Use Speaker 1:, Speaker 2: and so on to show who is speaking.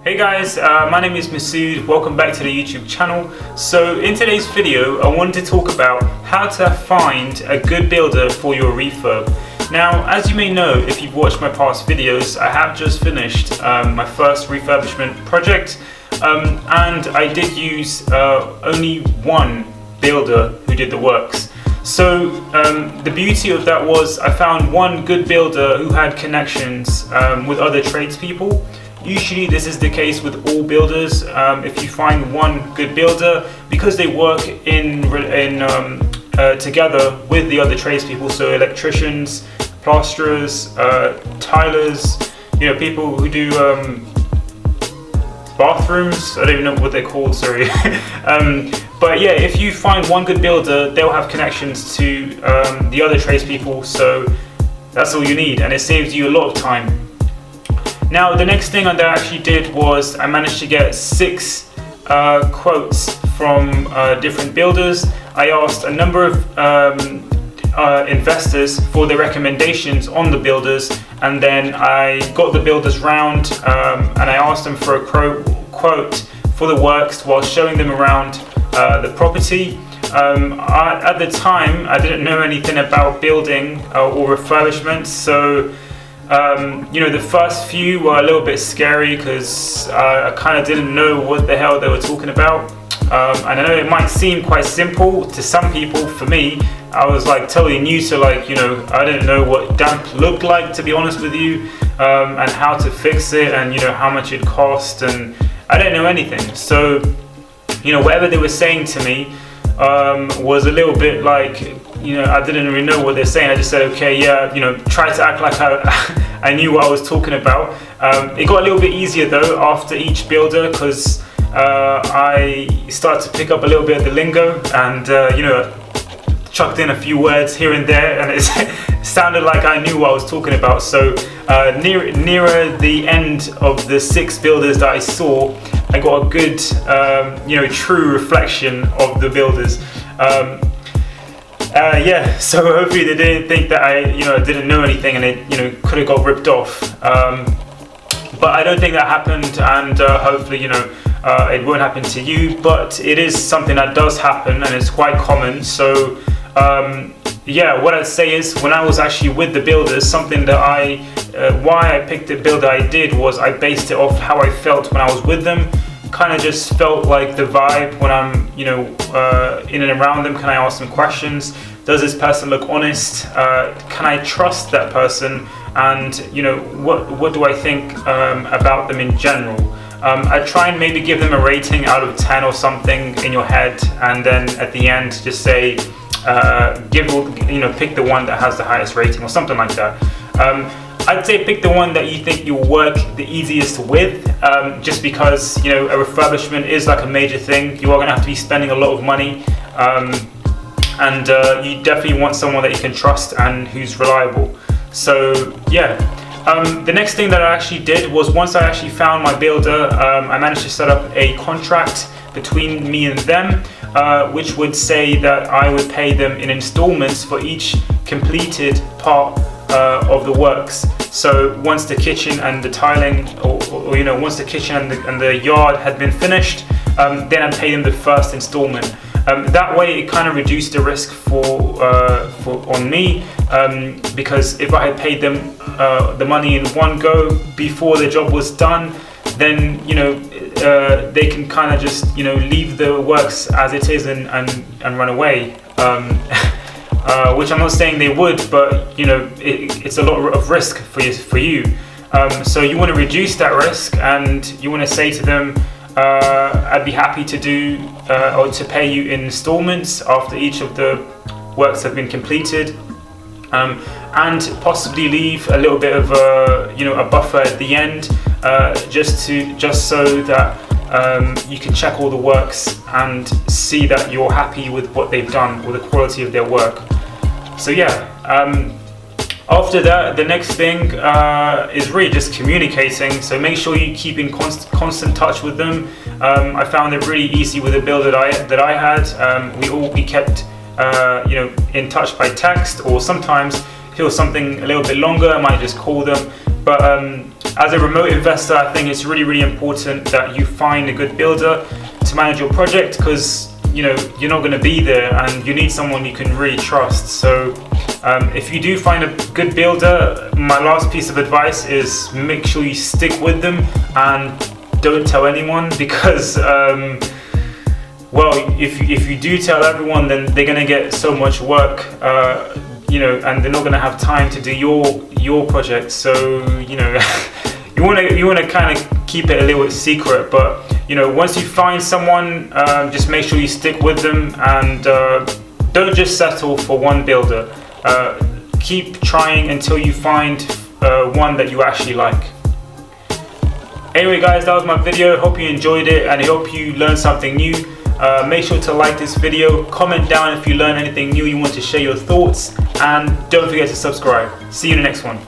Speaker 1: Hey guys, my name is Masud. Welcome back to the YouTube channel. So in today's video, I wanted to talk about how to find a good builder for your refurb. Now, as you may know, if you've watched my past videos, I have just finished my first refurbishment project, and I did use only one builder who did the works. So the beauty of that was I found one good builder who had connections with other tradespeople. Usually this is the case with all builders. If you find one good builder, because they work together with the other tradespeople, so electricians, plasterers, tilers, people who do bathrooms. I don't even know what they're called, sorry. But yeah, if you find one good builder, they'll have connections to the other tradespeople, so that's all you need, and it saves you a lot of time. Now, the next thing that I actually did was I managed to get 6 quotes from different builders. I asked a number of investors for their recommendations on the builders, and then I got the builders round and I asked them for a quote for the works while showing them around the property. At the time, I didn't know anything about building or refurbishment, so the first few were a little bit scary because I kind of didn't know what the hell they were talking about. And I know it might seem quite simple to some people. For me, I was like totally new to I didn't know what damp looked like, to be honest with you, and how to fix it, and how much it cost, and I didn't know anything. So whatever they were saying to me was a little bit like, I didn't really know what they're saying. I just said, okay, yeah, try to act like I knew what I was talking about. It got a little bit easier though after each builder, because I started to pick up a little bit of the lingo, and chucked in a few words here and there, and it sounded like I knew what I was talking about. So nearer the end of the 6 builders that I saw, I got a good true reflection of the builders. So hopefully they didn't think that I didn't know anything, and it could have got ripped off. But I don't think that happened, and hopefully it won't happen to you. But it is something that does happen, and it's quite common. So what I'd say is, when I was actually with the builders, something that why I picked the builder I did was I based it off how I felt when I was with them. Kind of just felt like the vibe when I'm in and around them. Can I ask them questions? Does this person look honest? Can I trust that person? And what do I think about them in general? I try and maybe give them a rating out of 10 or something in your head, and then at the end just say pick the one that has the highest rating or something like that. I'd say pick the one that you think you'll work the easiest with, just because a refurbishment is like a major thing. You are going to have to be spending a lot of money, and you definitely want someone that you can trust and who's reliable. So yeah, the next thing that I actually did was, once I actually found my builder, I managed to set up a contract between me and them, which would say that I would pay them in installments for each completed part of the works. So once the kitchen and the tiling, or once the kitchen and the yard had been finished, then I'd pay them the first installment. That way it kind of reduced the risk on me, because if I had paid them the money in one go before the job was done, then they can kind of just leave the works as it is and run away. Which I'm not saying they would, but it's a lot of risk for you. So you want to reduce that risk, and you want to say to them, I'd be happy to do or to pay you in installments after each of the works have been completed, and possibly leave a little bit of a buffer at the end, just so that you can check all the works and see that you're happy with what they've done or the quality of their work. So yeah, after that, the next thing is really just communicating. So make sure you keep in constant touch with them. I found it really easy with the builder that I had. We kept in touch by text, or sometimes if it was something a little bit longer, I might just call them. But as a remote investor, I think it's really important that you find a good builder to manage your project, because you're not going to be there and you need someone you can really trust. So if you do find a good builder, my last piece of advice is make sure you stick with them and don't tell anyone, because well, if you do tell everyone, then they're going to get so much work, and they're not going to have time to do your project. So you want to kind of keep it a little bit secret. But once you find someone, just make sure you stick with them, and don't just settle for one builder. Keep trying until you find one that you actually like. Anyway guys, that was my video. Hope you enjoyed it, and I hope you learned something new. Make sure to like this video, comment down if you learned anything new, you want to share your thoughts, and don't forget to subscribe. See you in the next one.